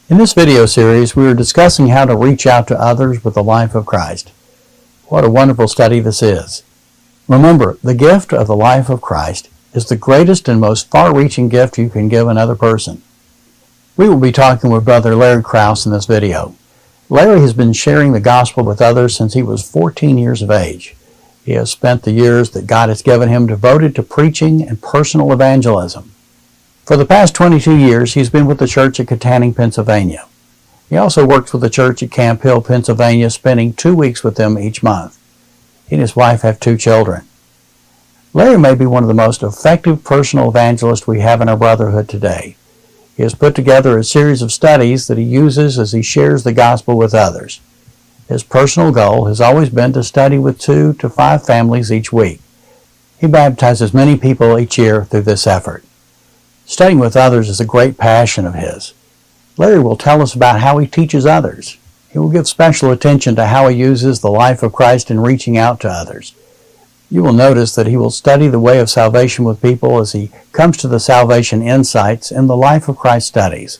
In this video series, we are discussing how to reach out to others with the life of Christ. What a wonderful study this is. Remember, the gift of the life of Christ is the greatest and most far-reaching gift you can give another person. We will be talking with Brother Larry Krause in this video. Larry has been sharing the gospel with others since he was 14 years of age. He has spent the years that God has given him devoted to preaching and personal evangelism. For the past 22 years, he's been with the church at Katanning, Pennsylvania. He also works with the church at Camp Hill, Pennsylvania, spending 2 weeks with them each month. He and his wife have 2 children. Larry may be one of the most effective personal evangelists we have in our brotherhood today. He has put together a series of studies that he uses as he shares the gospel with others. His personal goal has always been to study with 2 to 5 families each week. He baptizes many people each year through this effort. Studying with others is a great passion of his. Larry will tell us about how he teaches others. He will give special attention to how he uses the life of Christ in reaching out to others. You will notice that he will study the way of salvation with people as he comes to the salvation insights in the life of Christ studies.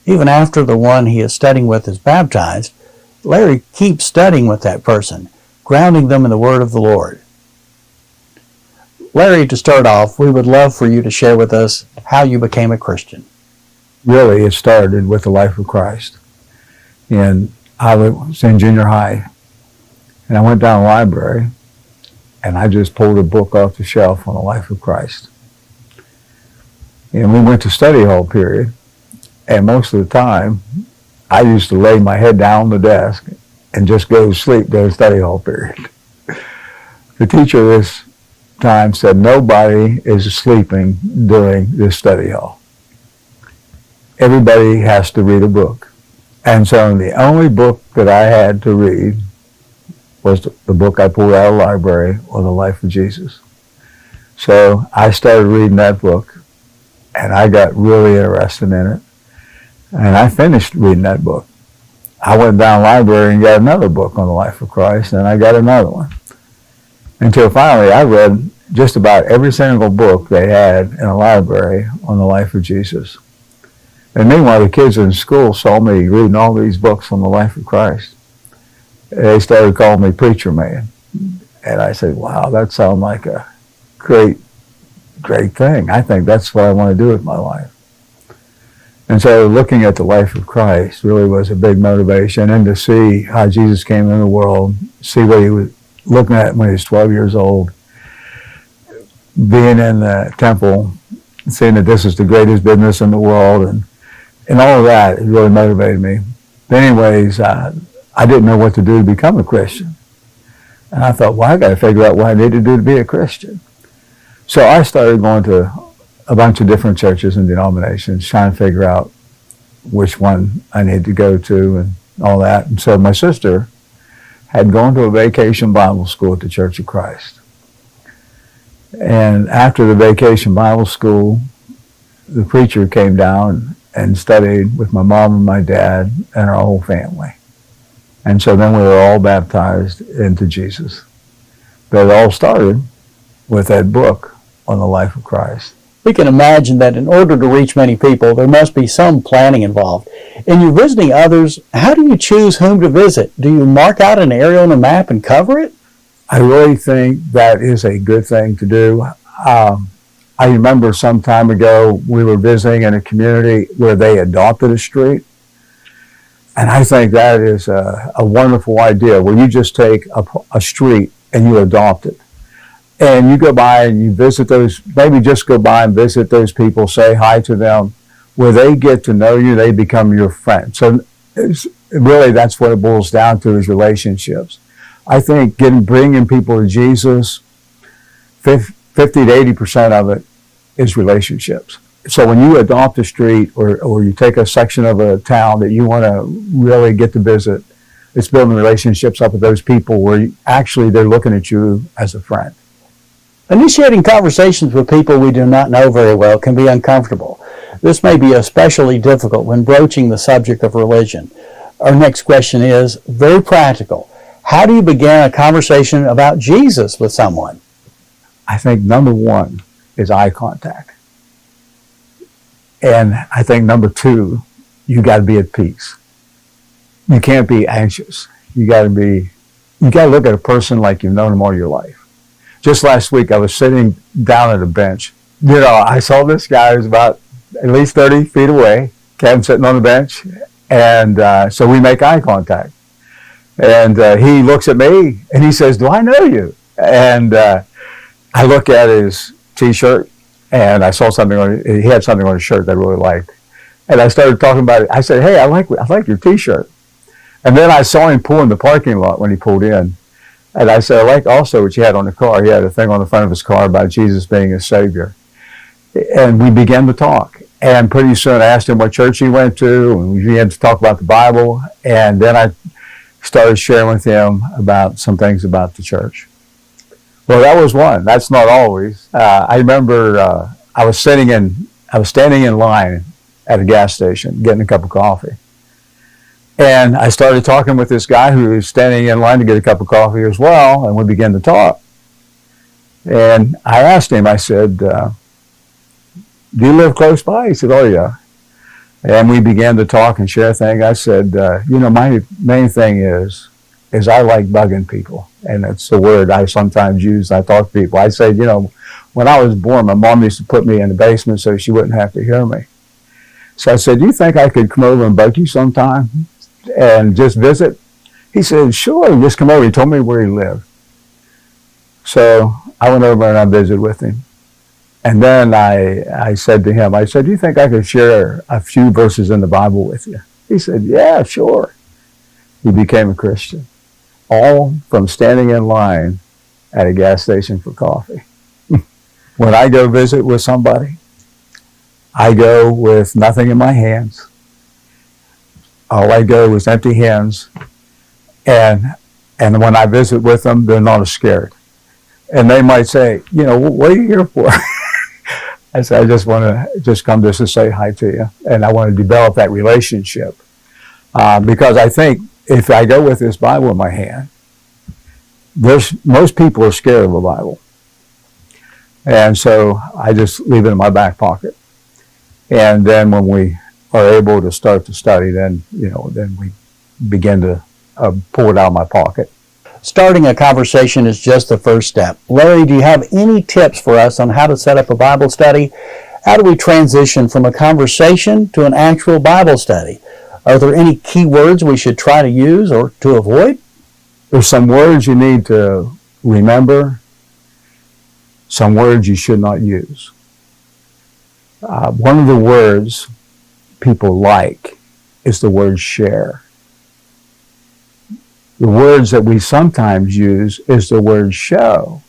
Even after the one he is studying with is baptized, Larry keeps studying with that person, grounding them in the word of the Lord. Larry, to start off, we would love for you to share with us how you became a Christian. Really, it started with the life of Christ. And I was in junior high, and I went down to the library, and I just pulled a book off the shelf on the life of Christ. And we went to study hall period, and most of the time, I used to lay my head down on the desk and just go to sleep during study hall period. The teacher this time said, nobody is sleeping during this study hall. Everybody has to read a book. And so the only book that I had to read was the book I pulled out of the library on the life of Jesus. So I started reading that book, and I got really interested in it. And I finished reading that book. I went down to the library and got another book on the life of Christ, and I got another one. Until finally I read just about every single book they had in a library on the life of Jesus. And meanwhile, the kids in school saw me reading all these books on the life of Christ. They started calling me Preacher Man. And I said, wow, that sounds like a great thing. I think that's what I want to do with my life. And so looking at the life of Christ really was a big motivation, and to see how Jesus came into the world, see what he was looking at when he was 12 years old, being in the temple, seeing that this is the greatest business in the world, and all of that, it really motivated me. But anyways, I didn't know what to do to become a Christian. And I thought, well, I got to figure out what I need to do to be a Christian. So I started going to a bunch of different churches and denominations, trying to figure out which one I needed to go to and all that. And so my sister had gone to a vacation Bible school at the Church of Christ. And after the vacation Bible school, the preacher came down and studied with my mom and my dad and our whole family. And so then we were all baptized into Jesus. But it all started with that book on the life of Christ. We can imagine that in order to reach many people, there must be some planning involved. In your visiting others, how do you choose whom to visit? Do you mark out an area on a map and cover it? I really think that is a good thing to do. I remember some time ago we were visiting in a community where they adopted a street. And I think that is a wonderful idea, where you just take a street and you adopt it. And you go by and you visit those, maybe just go by and visit those people, say hi to them. Where they get to know you, they become your friend. So really that's what it boils down to, is relationships. I think bringing people to Jesus, 50 to 80% of it is relationships. So when you adopt a street or you take a section of a town that you want to really get to visit, it's building relationships up with those people where they're looking at you as a friend. Initiating conversations with people we do not know very well can be uncomfortable. This may be especially difficult when broaching the subject of religion. Our next question is very practical. How do you begin a conversation about Jesus with someone? I think number one is eye contact. And I think number two, you got to be at peace. You can't be anxious. You got to look at a person like you've known them all your life. Just last week, I was sitting down at a bench. I saw this guy who was about at least 30 feet away, Kevin sitting on the bench, and so we make eye contact. And he looks at me, and he says, "Do I know you?" And I look at his T-shirt, and I saw something on it. He had something on his shirt that I really liked. And I started talking about it. I said, "Hey, I like your T-shirt." And then I saw him pull in the parking lot when he pulled in. And I said, "I like also what you had on the car." He had a thing on the front of his car about Jesus being his Savior. And we began to talk. And pretty soon I asked him what church he went to, and we began to talk about the Bible. And then I started sharing with him about some things about the church. Well, that was one. That's not always. I remember I was standing in line at a gas station getting a cup of coffee. And I started talking with this guy who was standing in line to get a cup of coffee as well, and we began to talk. And I asked him, I said, "Do you live close by?" He said, "Oh, yeah." And we began to talk and share things. I said, my main thing is I like bugging people. And that's the word I sometimes use. I talk to people. I say, when I was born, my mom used to put me in the basement so she wouldn't have to hear me. So I said, "Do you think I could come over and bug you sometime and just visit?" He said, "Sure, just come over." He told me where he lived. So I went over and I visited with him. And then I said to him, "Do you think I could share a few verses in the Bible with you?" He said, "Yeah, sure." He became a Christian, all from standing in line at a gas station for coffee. When I go visit with somebody, I go with nothing in my hands. All I go is empty hands. And when I visit with them, they're not as scared. And they might say, "What are you here for?" I said, "I just want to come just to say hi to you." And I want to develop that relationship. Because I think if I go with this Bible in my hand, most people are scared of a Bible. And so I just leave it in my back pocket. And then when we are able to start to study, then we begin to pull it out of my pocket. Starting a conversation is just the first step. Larry, do you have any tips for us on how to set up a Bible study? How do we transition from a conversation to an actual Bible study? Are there any key words we should try to use or to avoid? There's some words you need to remember, some words you should not use. One of the words people like is the word share. The words that we sometimes use is the word show.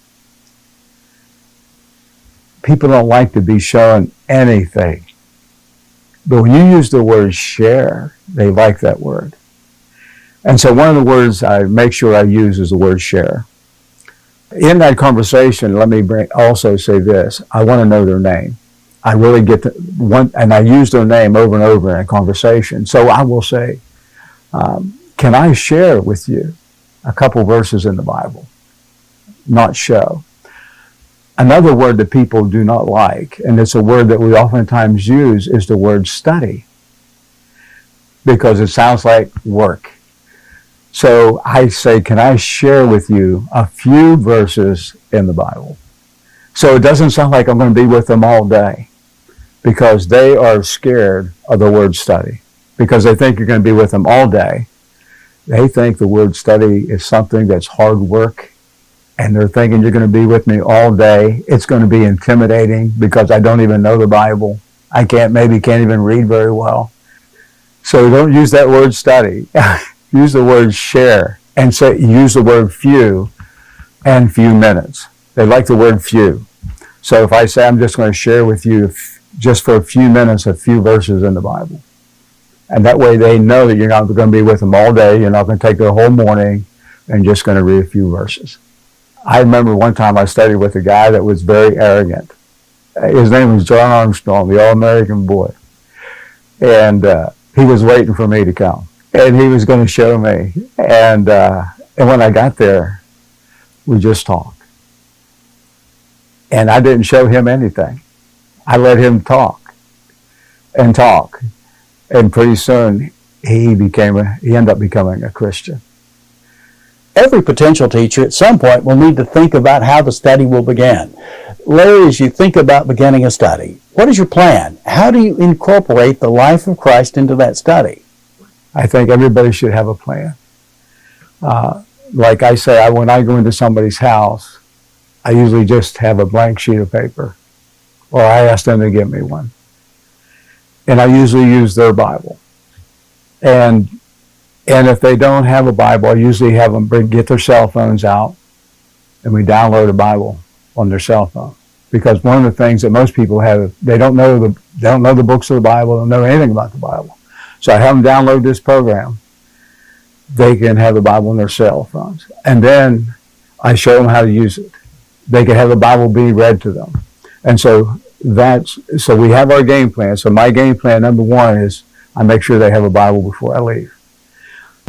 People don't like to be shown anything. But when you use the word share, they like that word. And so one of the words I make sure I use is the word share. In that conversation, let me also say this. I want to know their name. I really get and I use their name over and over in a conversation. So I will say, "Can I share with you a couple verses in the Bible?" Not show. Another word that people do not like, and it's a word that we oftentimes use, is the word study. Because it sounds like work. So I say, "Can I share with you a few verses in the Bible?" So it doesn't sound like I'm going to be with them all day. Because they are scared of the word study. Because they think you're going to be with them all day. They think the word study is something that's hard work. And they're thinking you're going to be with me all day. It's going to be intimidating because I don't even know the Bible. I can't even read very well. So don't use that word study. Use the word share. And use the word few and few minutes. They like the word few. So if I say I'm just going to share with you just for a few minutes, a few verses in the Bible. And that way they know that you're not going to be with them all day. You're not going to take the whole morning and just going to read a few verses. I remember one time I studied with a guy that was very arrogant. His name was John Armstrong, the All-American boy. And he was waiting for me to come. And he was going to show me. And when I got there, we just talked. And I didn't show him anything. I let him talk and talk. And pretty soon, he ended up becoming a Christian. Every potential teacher at some point will need to think about how the study will begin. Larry, as you think about beginning a study, what is your plan? How do you incorporate the life of Christ into that study? I think everybody should have a plan. Like I say, when I go into somebody's house, I usually just have a blank sheet of paper, or I ask them to give me one. And I usually use their Bible. And if they don't have a Bible, I usually have them get their cell phones out, and we download a Bible on their cell phone. Because one of the things that most people have, they don't know the books of the Bible, don't know anything about the Bible. So I have them download this program. They can have the Bible on their cell phones. And then I show them how to use it. They can have the Bible be read to them. And so we have our game plan. So my game plan, number one, is I make sure they have a Bible before I leave.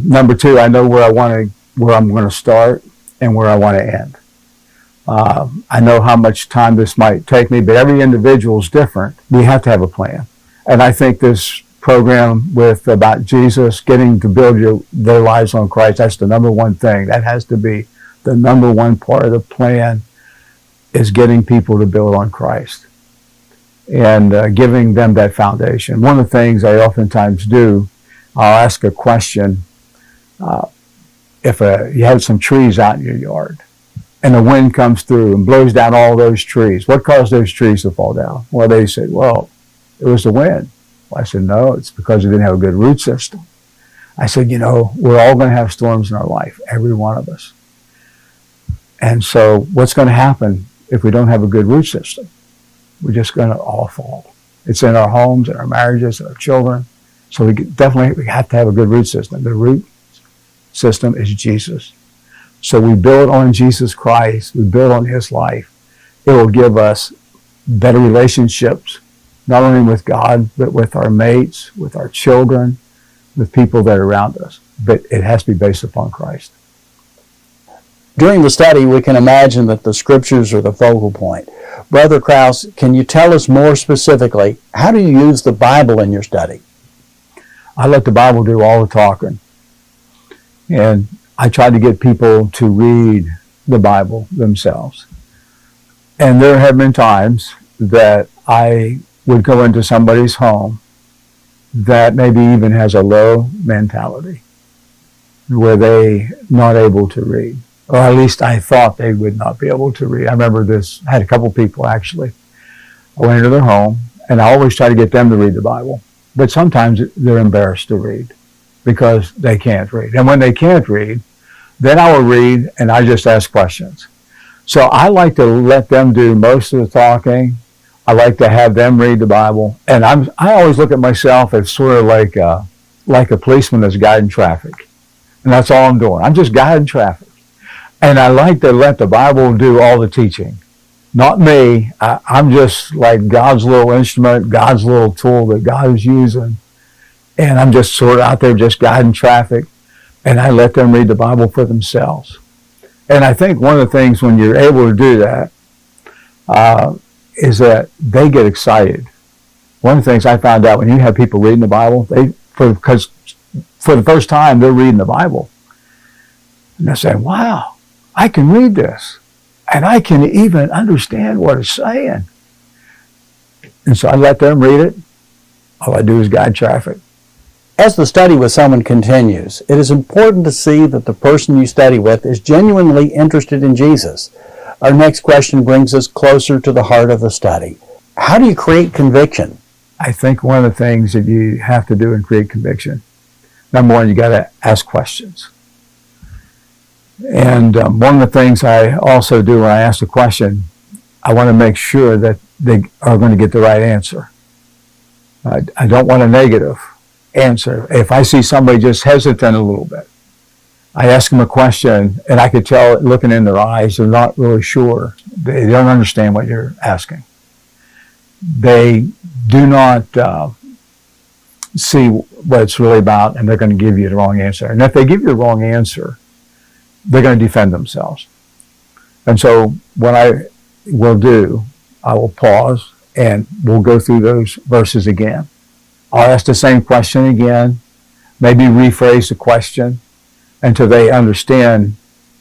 Number two, I know where I'm going to start and where I want to end. I know how much time this might take me, but every individual is different. We have to have a plan. And I think this program about Jesus, getting to build their lives on Christ, that's the number one thing. That has to be the number one part of the plan, is getting people to build on Christ and giving them that foundation. One of the things I oftentimes do, I'll ask a question. If you have some trees out in your yard and the wind comes through and blows down all those trees, what caused those trees to fall down? Well, they said, well, it was the wind. Well, I said, no, it's because we didn't have a good root system. I said, we're all going to have storms in our life, every one of us. And so what's going to happen if we don't have a good root system? We're just going to all fall. It's in our homes, in our marriages, in our children. So we have to have a good root system. The root system is Jesus. So we build on Jesus Christ. We build on his life. It will give us better relationships, not only with God, but with our mates, with our children, with people that are around us. But it has to be based upon Christ. During the study, we can imagine that the scriptures are the focal point. Brother Krause, can you tell us more specifically, how do you use the Bible in your study? I let the Bible do all the talking. And I try to get people to read the Bible themselves. And there have been times that I would go into somebody's home that maybe even has a low mentality, where they're not able to read. Or at least I thought they would not be able to read. I remember I had a couple people actually. I went into their home, and I always try to get them to read the Bible. But sometimes they're embarrassed to read because they can't read. And when they can't read, then I will read and I just ask questions. So I like to let them do most of the talking. I like to have them read the Bible. And I always look at myself as sort of like a policeman that's guiding traffic. And that's all I'm doing. I'm just guiding traffic. And I like to let the Bible do all the teaching. Not me. I'm just like God's little instrument, God's little tool that God is using. And I'm just sort of out there just guiding traffic. And I let them read the Bible for themselves. And I think one of the things when you're able to do that is that they get excited. One of the things I found out when you have people reading the Bible, because for the first time they're reading the Bible. And they're saying, wow, I can read this. And I can even understand what it's saying. And so I let them read it. All I do is guide traffic. As the study with someone continues, it is important to see that the person you study with is genuinely interested in Jesus. Our next question brings us closer to the heart of the study. How do you create conviction? I think one of the things that you have to do in create conviction, number one, you got to ask questions. And one of the things I also do when I ask a question, I want to make sure that they are going to get the right answer. I don't want a negative answer. If I see somebody just hesitant a little bit, I ask them a question, and I could tell looking in their eyes, they're not really sure. They don't understand what you're asking. They do not see what it's really about, and they're going to give you the wrong answer. And if they give you the wrong answer, they're going to defend themselves. And so what I will do, I will pause, and we'll go through those verses again. I'll ask the same question again, maybe rephrase the question until they understand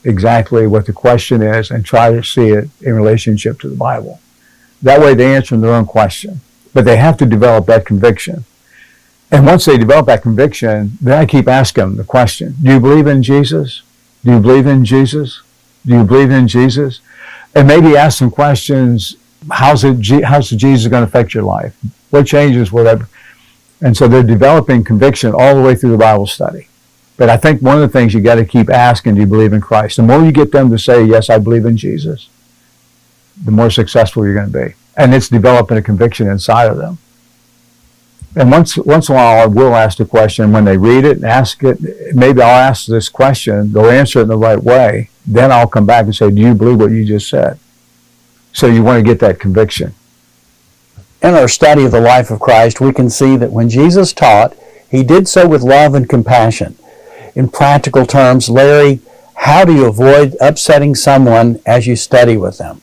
exactly what the question is and try to see it in relationship to the Bible. That way they answer their own question. But they have to develop that conviction. And once they develop that conviction, then I keep asking them the question, do you believe in Jesus? Do you believe in Jesus? Do you believe in Jesus? And maybe ask some questions, how's Jesus going to affect your life? What changes, whatever. And so they're developing conviction all the way through the Bible study. But I think one of the things you got to keep asking, do you believe in Christ? The more you get them to say, yes, I believe in Jesus, the more successful you're going to be. And it's developing a conviction inside of them. And once in a while, I will ask the question when they read it, ask it. Maybe I'll ask this question, they'll answer it in the right way. Then I'll come back and say, do you believe what you just said? So you want to get that conviction. In our study of the life of Christ, we can see that when Jesus taught, he did so with love and compassion. In practical terms, Larry, how do you avoid upsetting someone as you study with them?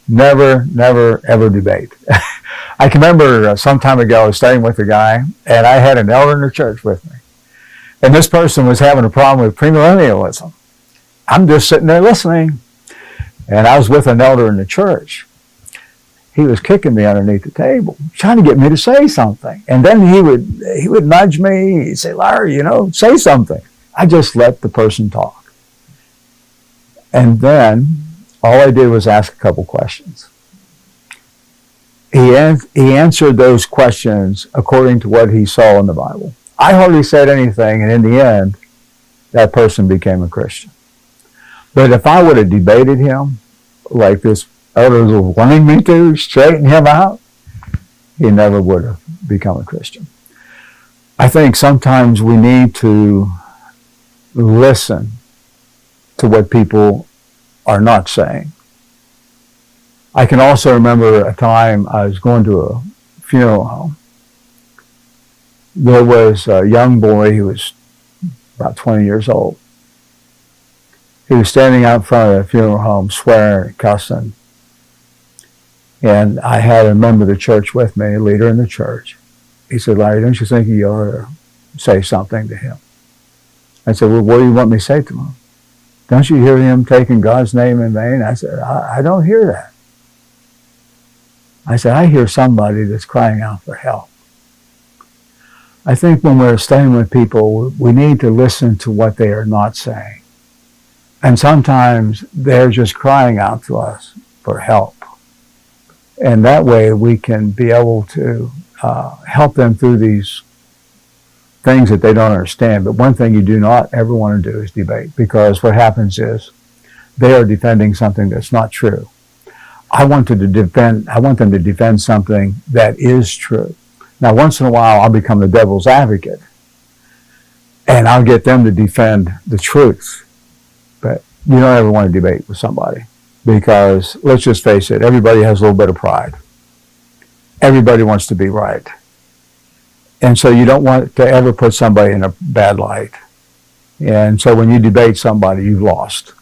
Never, ever debate. I can remember some time ago I was studying with a guy, and I had an elder in the church with me. And this person was having a problem with premillennialism. I'm just sitting there listening. And I was with an elder in the church. He was kicking me underneath the table, trying to get me to say something. And then he would nudge me. He'd say, Larry, say something. I just let the person talk. And then all I did was ask a couple questions. He answered those questions according to what he saw in the Bible. I hardly said anything, and in the end, that person became a Christian. But if I would have debated him, like this elder was wanting me to, straighten him out, he never would have become a Christian. I think sometimes we need to listen to what people are not saying. I can also remember a time I was going to a funeral home. There was a young boy who was about 20 years old. He was standing out in front of the funeral home swearing, cussing. And I had a member of the church with me, a leader in the church. He said, Larry, don't you think you ought to say something to him? I said, well, what do you want me to say to him? Don't you hear him taking God's name in vain? I said, I don't hear that. I said, I hear somebody that's crying out for help. I think when we're studying with people, we need to listen to what they are not saying. And sometimes they're just crying out to us for help. And that way we can be able to help them through these things that they don't understand. But one thing you do not ever want to do is debate, because what happens is they are defending something that's not true. I want them to defend something that is true. Now, once in a while, I'll become the devil's advocate, and I'll get them to defend the truth. But you don't ever want to debate with somebody, because let's just face it, everybody has a little bit of pride. Everybody wants to be right. And so you don't want to ever put somebody in a bad light. And so when you debate somebody, you've lost.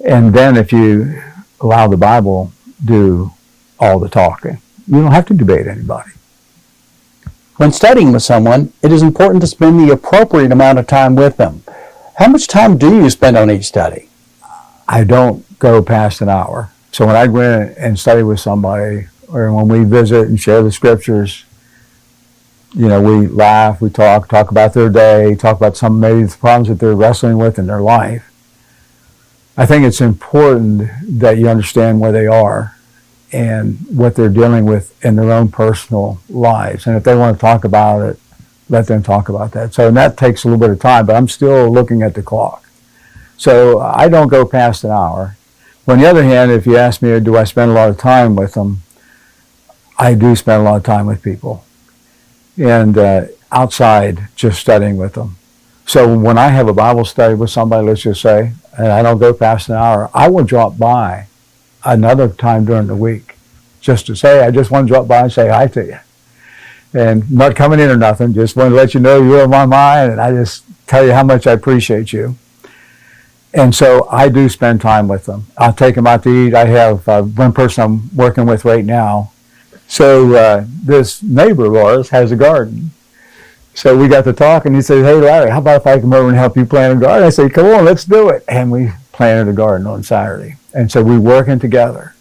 And then if you allow the Bible do all the talking, you don't have to debate anybody. When studying with someone, it is important to spend the appropriate amount of time with them. How much time do you spend on each study? I don't go past an hour. So when I go in and study with somebody, or when we visit and share the scriptures, we laugh, we talk about their day, talk about maybe the problems that they're wrestling with in their life. I think it's important that you understand where they are and what they're dealing with in their own personal lives. And if they want to talk about it, let them talk about that. So, and that takes a little bit of time, but I'm still looking at the clock. So I don't go past an hour. On the other hand, if you ask me, do I spend a lot of time with them, I do spend a lot of time with people. And outside, just studying with them. So when I have a Bible study with somebody, let's just say, and I don't go past an hour, I will drop by another time during the week just to say, I just want to drop by and say hi to you. And not coming in or nothing, just want to let you know you're on my mind, and I just tell you how much I appreciate you. And so I do spend time with them. I'll take them out to eat. I have one person I'm working with right now. So this neighbor of ours has a garden. So we got to talk, and he said, "Hey, Larry, how about if I come over and help you plant a garden?" I said, "Come on, let's do it." And we planted a garden on Saturday. And so we were working together.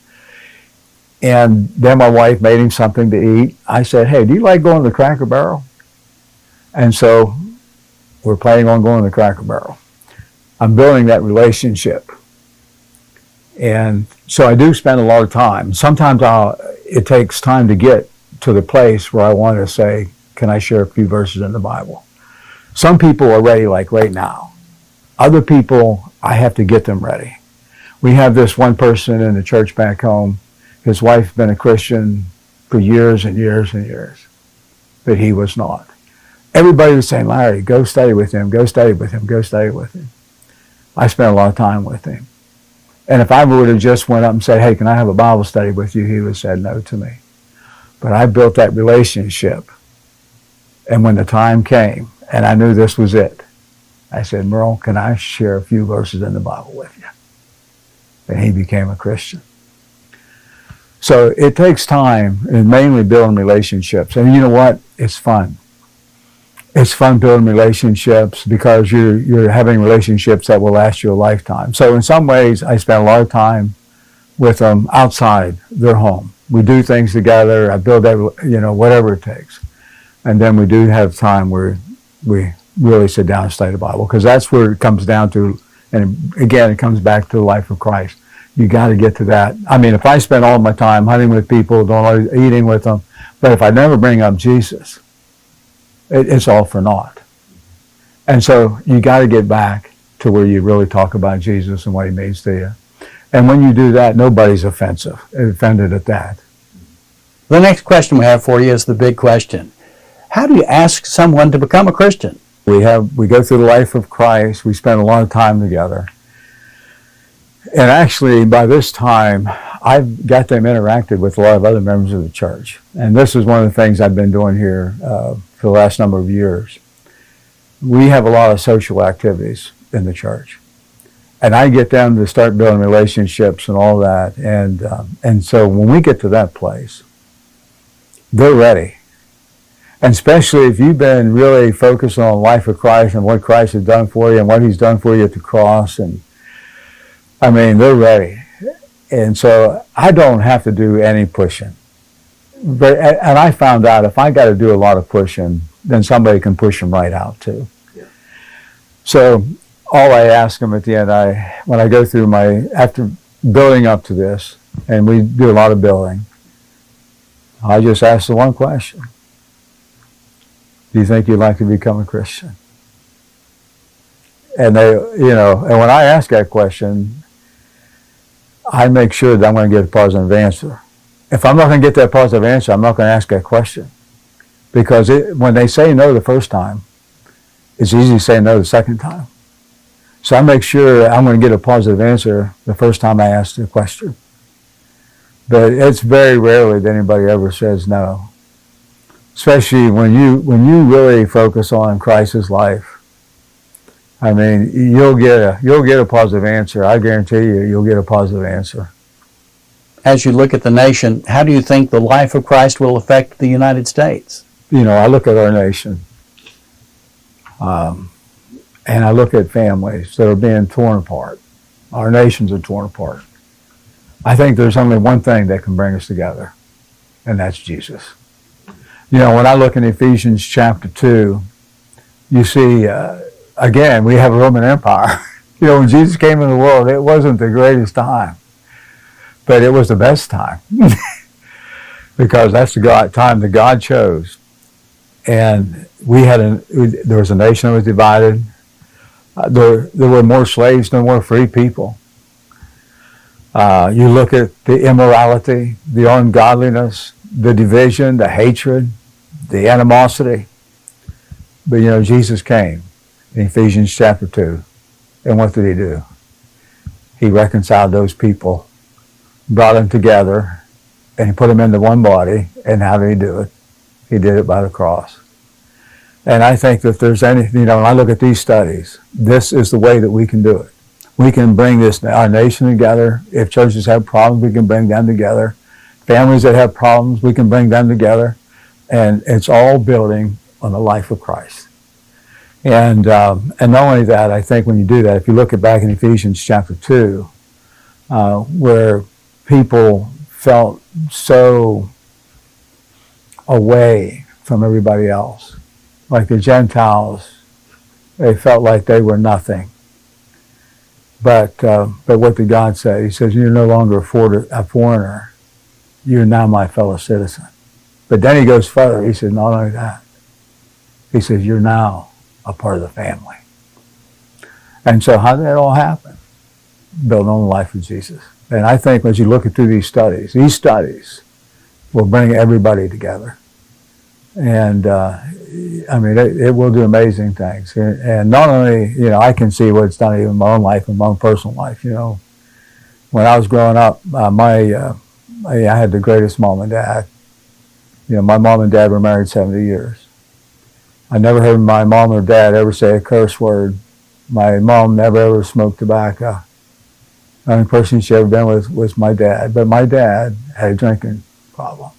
And then my wife made him something to eat. I said, "Hey, do you like going to the Cracker Barrel?" And so we're planning on going to the Cracker Barrel. I'm building that relationship. And so I do spend a lot of time. Sometimes it takes time to get to the place where I want to say, "Can I share a few verses in the Bible?" Some people are ready like right now. Other people, I have to get them ready. We have this one person in the church back home. His wife's been a Christian for years and years and years, but he was not. Everybody was saying, "Larry, go study with him, go study with him, go study with him." I spent a lot of time with him. And if I would have just went up and said, "Hey, can I have a Bible study with you?" he would have said no to me. But I built that relationship. And when the time came, and I knew this was it, I said, "Merle, can I share a few verses in the Bible with you?" And he became a Christian. So it takes time, and mainly building relationships. And you know what? It's fun. It's fun building relationships because you're having relationships that will last you a lifetime. So in some ways, I spend a lot of time with them outside their home. We do things together. I build that, whatever it takes. And then we do have time where we really sit down and study the Bible, because that's where it comes down to. And again, it comes back to the life of Christ. You got to get to that. I mean, if I spend all my time hunting with people, eating with them, but if I never bring up Jesus, it's all for naught. And so you got to get back to where you really talk about Jesus and what he means to you. And when you do that, nobody's offended at that. The next question we have for you is the big question. How do you ask someone to become a Christian? We go through the life of Christ. We spend a lot of time together. And actually, by this time, I've got them interacted with a lot of other members of the church. And this is one of the things I've been doing here for the last number of years. We have a lot of social activities in the church. And I get them to start building relationships and all that. And so when we get to that place, they're ready. And especially if you've been really focused on the life of Christ and what Christ has done for you and what he's done for you at the cross. And I mean, they're ready. And so I don't have to do any pushing. And I found out if I got to do a lot of pushing, then somebody can push them right out too. Yeah. So all I ask them at the end, when I go through after building up to this, and we do a lot of building, I just ask the one question. Do you think you'd like to become a Christian? And and when I ask that question, I make sure that I'm going to get a positive answer. If I'm not going to get that positive answer, I'm not going to ask that question. Because when they say no the first time, it's easy to say no the second time. So I make sure I'm going to get a positive answer the first time I ask the question. But it's very rarely that anybody ever says no. Especially when you really focus on Christ's life. I mean, you'll get a positive answer. I guarantee you'll get a positive answer. As you look at the nation, how do you think the life of Christ will affect the United States? I look at our nation, and I look at families that are being torn apart. Our nations are torn apart. I think there's only one thing that can bring us together, and that's Jesus. When I look in Ephesians chapter 2, you see, again, we have a Roman Empire. When Jesus came into the world, it wasn't the greatest time, but it was the best time because that's the time that God chose. And there was a nation that was divided. There were more slaves than more free people. You look at the immorality, the ungodliness, the division, the hatred, the animosity. But Jesus came in Ephesians chapter 2. And what did he do? He reconciled those people, brought them together, and he put them into one body. And how did he do it? He did it by the cross. And I think that there's anything, when I look at these studies, this is the way that we can do it. We can bring our nation together. If churches have problems, we can bring them together. families that have problems, we can bring them together. And it's all building on the life of Christ. And not only that, I think when you do that, if you look at back in Ephesians chapter 2, where people felt so away from everybody else, like the Gentiles, they felt like they were nothing. But what did God say? He says, you're no longer a foreigner. You're now my fellow citizen. But then he goes further. He says, not only that. He says, you're now a part of the family. And so how did that all happen? Building on the life of Jesus. And I think as you look through these studies will bring everybody together. And it will do amazing things. And not only, I can see what it's done even in my own life, in my own personal life. When I was growing up, I had the greatest mom and dad. My mom and dad were married 70 years. I never heard my mom or dad ever say a curse word. My mom never ever smoked tobacco. The only person she ever been with was my dad. But my dad had a drinking problem.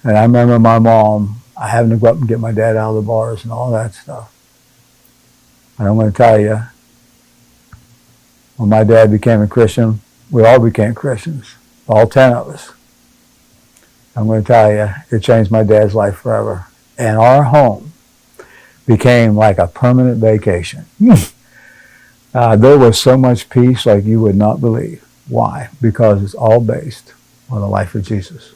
And I remember my mom having to go up and get my dad out of the bars and all that stuff. And I'm going to tell you, when my dad became a Christian, we all became Christians, all 10 of us. I'm going to tell you, it changed my dad's life forever. And our home became like a permanent vacation. There was so much peace like you would not believe. Why? Because it's all based on the life of Jesus.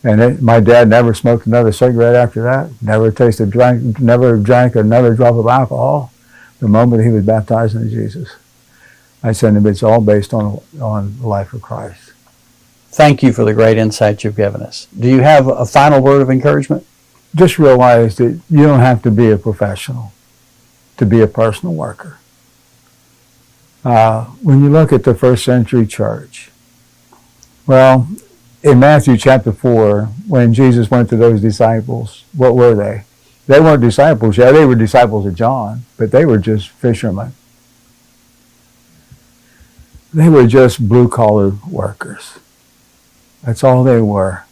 And my dad never smoked another cigarette after that, never drank another drop of alcohol the moment he was baptized into Jesus. I said to him, it's all based on the life of Christ. Thank you for the great insight you've given us. Do you have a final word of encouragement? Just realize that you don't have to be a professional to be a personal worker. When you look at the first century church, well, in Matthew chapter 4, when Jesus went to those disciples, what were they? They weren't disciples yet. They were disciples of John, but they were just fishermen. They were just blue-collar workers. That's all they were.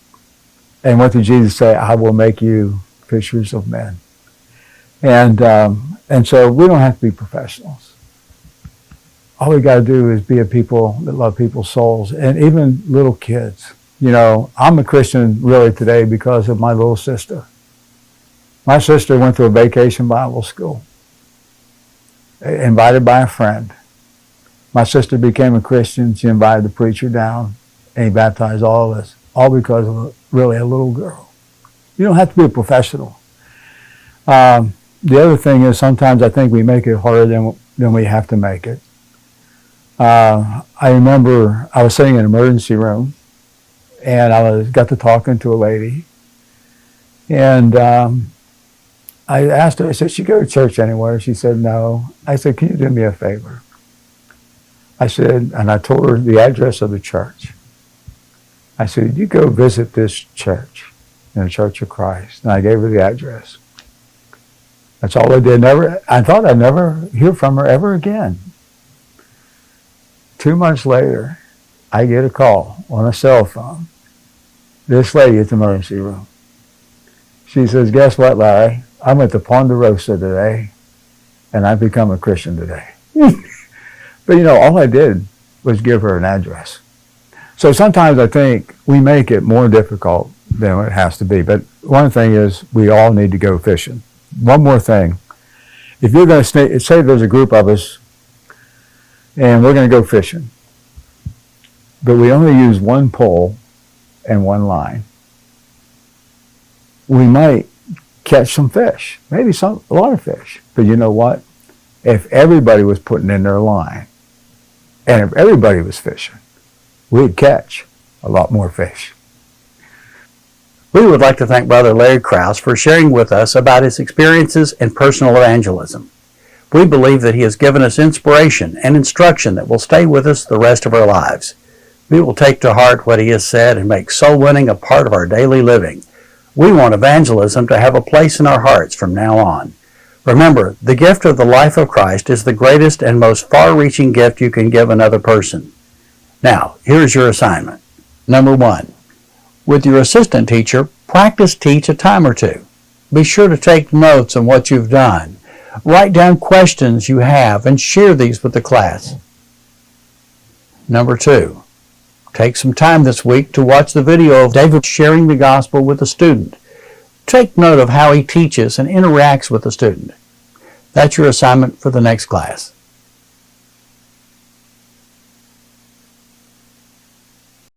And what did Jesus say? I will make you fishers of men. And so we don't have to be professionals. All we got to do is be a people that love people's souls, and even little kids. I'm a Christian really today because of my little sister. My sister went to a vacation Bible school, invited by a friend. My sister became a Christian. She invited the preacher down, and he baptized all of us, all because of really a little girl. You don't have to be a professional. The other thing is sometimes I think we make it harder than we have to make it. I remember I was sitting in an emergency room, and I got to talking to a lady, and I asked her, I said, "Should you go to church anywhere?" She said, "No." I said, "Can you do me a favor?" I said, and I told her the address of the church. I said, "You go visit this church, in the Church of Christ." And I gave her the address. That's all I did. I thought I'd never hear from her ever again. 2 months later, I get a call on a cell phone. This lady at the emergency room. She says, "Guess what, Larry? I'm at the Ponderosa today, and I've become a Christian today." But all I did was give her an address. So sometimes I think we make it more difficult than it has to be. But one thing is we all need to go fishing. One more thing. If you're going to say there's a group of us, and we're going to go fishing, but we only use one pole and one line, we might catch some fish, maybe a lot of fish. But you know what? If everybody was putting in their line, and if everybody was fishing, we'd catch a lot more fish. We would like to thank Brother Larry Krause for sharing with us about his experiences in personal evangelism. We believe that he has given us inspiration and instruction that will stay with us the rest of our lives. We will take to heart what he has said and make soul winning a part of our daily living. We want evangelism to have a place in our hearts from now on. Remember, the gift of the life of Christ is the greatest and most far-reaching gift you can give another person. Now, here's your assignment. Number 1. With your assistant teacher, practice teach a time or two. Be sure to take notes on what you've done. Write down questions you have and share these with the class. Number 2. Take some time this week to watch the video of David sharing the gospel with a student. Take note of how he teaches and interacts with the student. That's your assignment for the next class.